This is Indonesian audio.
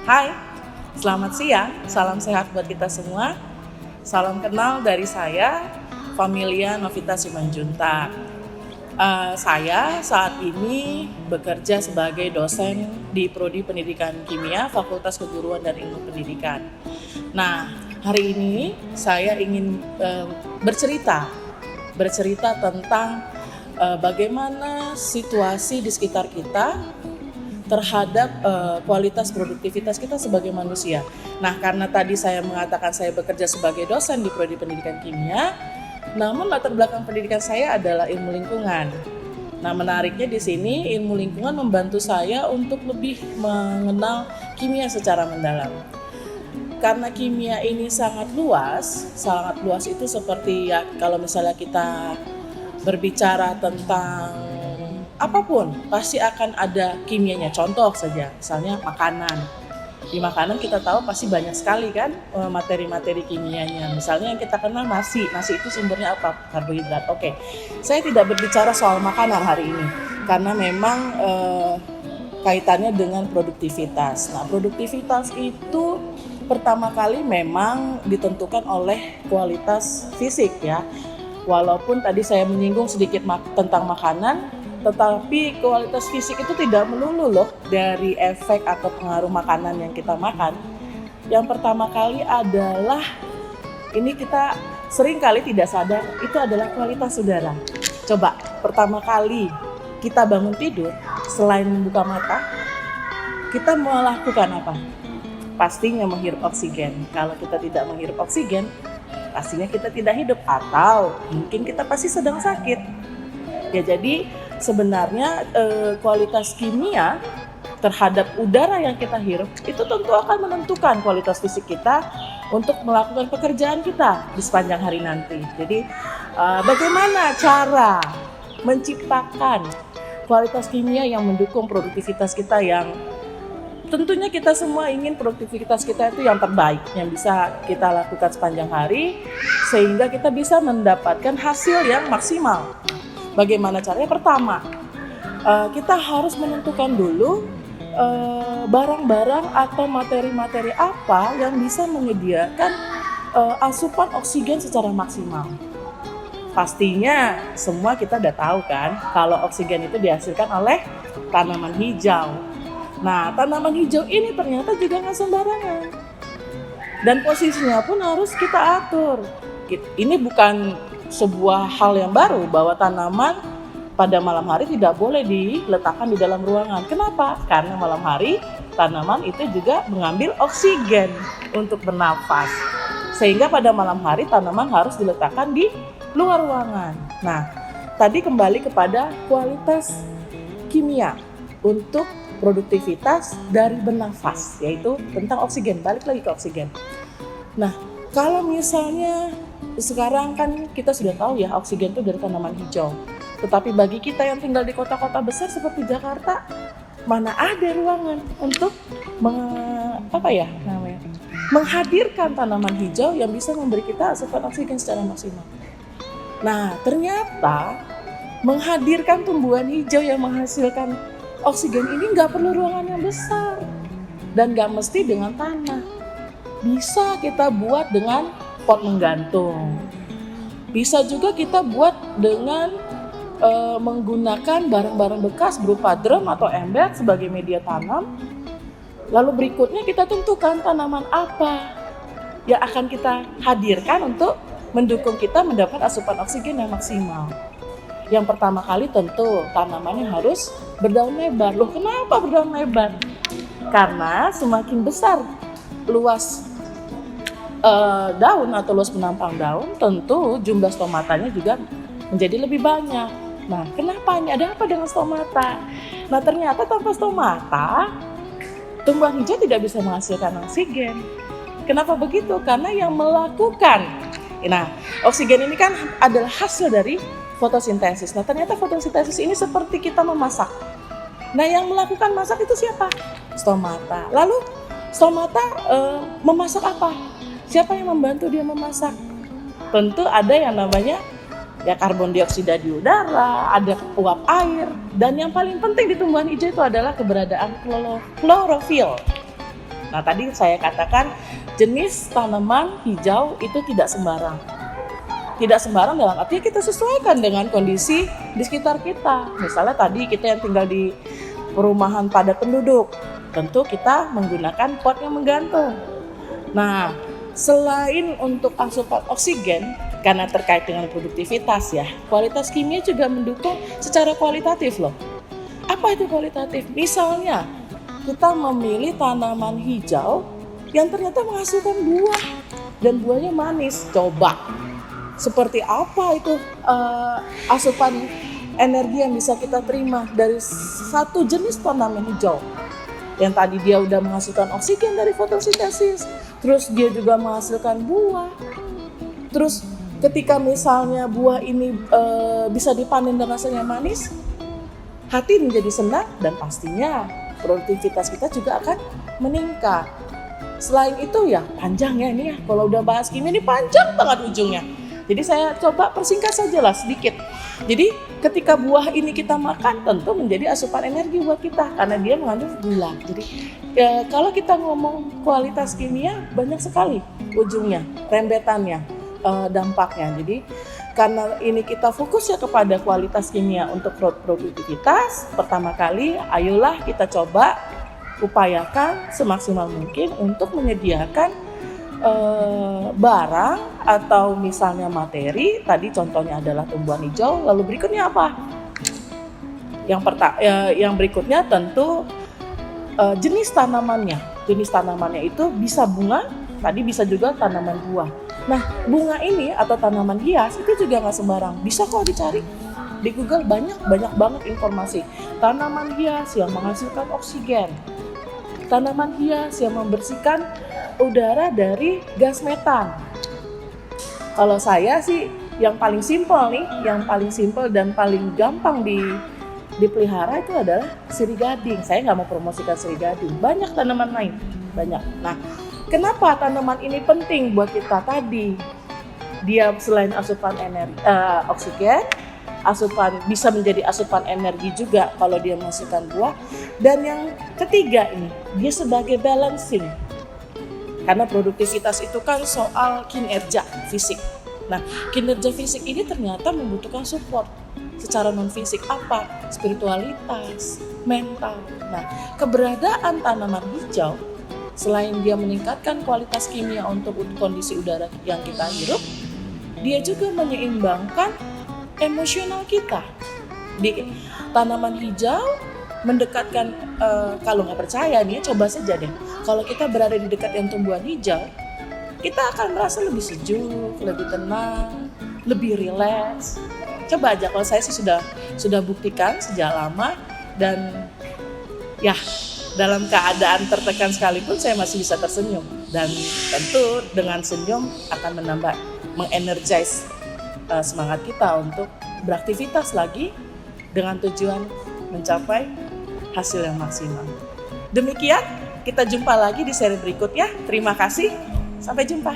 Hai, selamat siang, salam sehat buat kita semua. Salam kenal dari saya, Familia Novita Simanjuntak. Saya saat ini bekerja sebagai dosen di Prodi Pendidikan Kimia, Fakultas Keguruan dan Ilmu Pendidikan. Nah, hari ini saya ingin bercerita tentang bagaimana situasi di sekitar kita terhadap kualitas produktivitas kita sebagai manusia. Nah, karena tadi saya mengatakan saya bekerja sebagai dosen di Prodi Pendidikan Kimia, namun latar belakang pendidikan saya adalah ilmu lingkungan. Nah, menariknya di sini ilmu lingkungan membantu saya untuk lebih mengenal kimia secara mendalam. Karena kimia ini sangat luas itu seperti ya kalau misalnya kita berbicara tentang apapun pasti akan ada kimianya. Contoh saja, misalnya makanan. Di makanan kita tahu pasti banyak sekali kan materi-materi kimianya. Misalnya yang kita kenal nasi itu sumbernya apa? Karbohidrat. Oke, saya tidak berbicara soal makanan hari ini karena memang kaitannya dengan produktivitas. Nah, produktivitas itu pertama kali memang ditentukan oleh kualitas fisik ya. Walaupun tadi saya menyinggung sedikit tentang makanan, tetapi kualitas fisik itu tidak melulu loh dari efek atau pengaruh makanan yang kita makan. Yang pertama kali adalah, ini kita sering kali tidak sadar, itu adalah kualitas udara. Coba, pertama kali kita bangun tidur, selain membuka mata, kita melakukan apa? Pastinya menghirup oksigen. Kalau kita tidak menghirup oksigen, pastinya kita tidak hidup, atau mungkin kita pasti sedang sakit. Ya, jadi sebenarnya kualitas kimia terhadap udara yang kita hirup itu tentu akan menentukan kualitas fisik kita untuk melakukan pekerjaan kita di sepanjang hari nanti. Jadi bagaimana cara menciptakan kualitas kimia yang mendukung produktivitas kita, yang tentunya kita semua ingin produktivitas kita itu yang terbaik, yang bisa kita lakukan sepanjang hari sehingga kita bisa mendapatkan hasil yang maksimal. Bagaimana caranya? Pertama, kita harus menentukan dulu barang-barang atau materi-materi apa yang bisa menyediakan asupan oksigen secara maksimal. Pastinya semua kita udah tahu kan kalau oksigen itu dihasilkan oleh tanaman hijau. Nah, tanaman hijau ini ternyata juga nggak sembarangan. Dan posisinya pun harus kita atur. Ini bukan sebuah hal yang baru bahwa tanaman pada malam hari tidak boleh diletakkan di dalam ruangan. Kenapa? Karena malam hari tanaman itu juga mengambil oksigen untuk bernafas. Sehingga pada malam hari tanaman harus diletakkan di luar ruangan. Nah, tadi kembali kepada kualitas kimia untuk produktivitas dari bernafas, yaitu tentang oksigen. Balik lagi ke oksigen. Nah, kalau misalnya sekarang kan kita sudah tahu ya oksigen itu dari tanaman hijau. Tetapi bagi kita yang tinggal di kota-kota besar seperti Jakarta, mana ada ruangan untuk menghadirkan tanaman hijau yang bisa memberi kita asupan oksigen secara maksimal. Nah, ternyata menghadirkan tumbuhan hijau yang menghasilkan oksigen ini nggak perlu ruangan yang besar dan nggak mesti dengan tanah. Bisa kita buat dengan pot menggantung. Bisa juga kita buat dengan menggunakan barang-barang bekas berupa drum atau ember sebagai media tanam. Lalu berikutnya kita tentukan tanaman apa yang akan kita hadirkan untuk mendukung kita mendapat asupan oksigen yang maksimal. Yang pertama kali tentu tanamannya harus berdaun lebar. Loh, kenapa berdaun lebar? Karena semakin besar luas daun atau luas penampang daun, tentu jumlah stomatanya juga menjadi lebih banyak. Nah, kenapa ini? Ada apa dengan stomata? Nah, ternyata tanpa stomata, tumbuhan hijau tidak bisa menghasilkan oksigen. Kenapa begitu? Karena yang melakukan, nah, oksigen ini kan adalah hasil dari fotosintesis. Nah, ternyata fotosintesis ini seperti kita memasak. Nah, yang melakukan masak itu siapa? Stomata. Lalu stomata memasak apa? Siapa yang membantu dia memasak? Tentu ada yang namanya ya karbon dioksida di udara, ada uap air, dan yang paling penting di tumbuhan hijau itu adalah keberadaan klorofil. Nah, tadi saya katakan jenis tanaman hijau itu tidak sembarang. Tidak sembarang dalam arti kita sesuaikan dengan kondisi di sekitar kita. Misalnya tadi kita yang tinggal di perumahan padat penduduk, tentu kita menggunakan pot yang menggantung. Nah, selain untuk asupan oksigen, karena terkait dengan produktivitas ya, kualitas kimia juga mendukung secara kualitatif loh. Apa itu kualitatif? Misalnya, kita memilih tanaman hijau yang ternyata menghasilkan buah dan buahnya manis. Coba, seperti apa itu asupan energi yang bisa kita terima dari satu jenis tanaman hijau? Yang tadi dia udah menghasilkan oksigen dari fotosintesis, terus dia juga menghasilkan buah. Terus ketika misalnya buah ini bisa dipanen dan rasanya manis, hati menjadi senang dan pastinya produktivitas kita juga akan meningkat. Selain itu ya panjang ya ini ya, kalau udah bahas kimia ini panjang banget ujungnya. Jadi saya coba persingkat saja lah sedikit. Jadi ketika buah ini kita makan tentu menjadi asupan energi buat kita karena dia mengandung gula. Jadi kalau kita ngomong kualitas kimia banyak sekali ujungnya, rembetannya, dampaknya. Jadi karena ini kita fokus ya kepada kualitas kimia untuk produktivitas, pertama kali ayolah kita coba upayakan semaksimal mungkin untuk menyediakan barang atau misalnya materi. Tadi contohnya adalah tumbuhan hijau, lalu berikutnya apa? Yang berikutnya tentu jenis tanamannya. Jenis tanamannya itu bisa bunga, tadi bisa juga tanaman buah. Nah, bunga ini atau tanaman hias itu juga nggak sembarang. Bisa kok dicari di Google, banyak banget informasi. Tanaman hias yang menghasilkan oksigen, tanaman hias yang membersihkan udara dari gas metan. Kalau saya sih yang paling simpel nih, yang paling simpel dan paling gampang dipelihara itu adalah sirih gading. Saya nggak mau promosikan sirih gading, banyak tanaman lain, banyak. Nah, kenapa tanaman ini penting buat kita tadi? Dia selain asupan oksigen, bisa menjadi asupan energi juga kalau dia menghasilkan buah. Dan yang ketiga ini, dia sebagai balancing. Karena produktivitas itu kan soal kinerja fisik. Nah, kinerja fisik ini ternyata membutuhkan support secara non-fisik apa? Spiritualitas, mental. Nah, keberadaan tanaman hijau selain dia meningkatkan kualitas kimia untuk kondisi udara yang kita hirup, dia juga menyeimbangkan emosional kita. Di tanaman hijau mendekatkan, kalau nggak percaya nih, coba saja deh. Kalau kita berada di dekat yang tumbuhan hijau, kita akan merasa lebih sejuk, lebih tenang, lebih rileks. Coba aja, kalau saya sih sudah buktikan sejak lama dan ya, dalam keadaan tertekan sekalipun saya masih bisa tersenyum, dan tentu dengan senyum akan mengenergize semangat kita untuk beraktivitas lagi dengan tujuan mencapai hasil yang maksimal. Demikian, kita jumpa lagi di seri berikutnya. Terima kasih, sampai jumpa.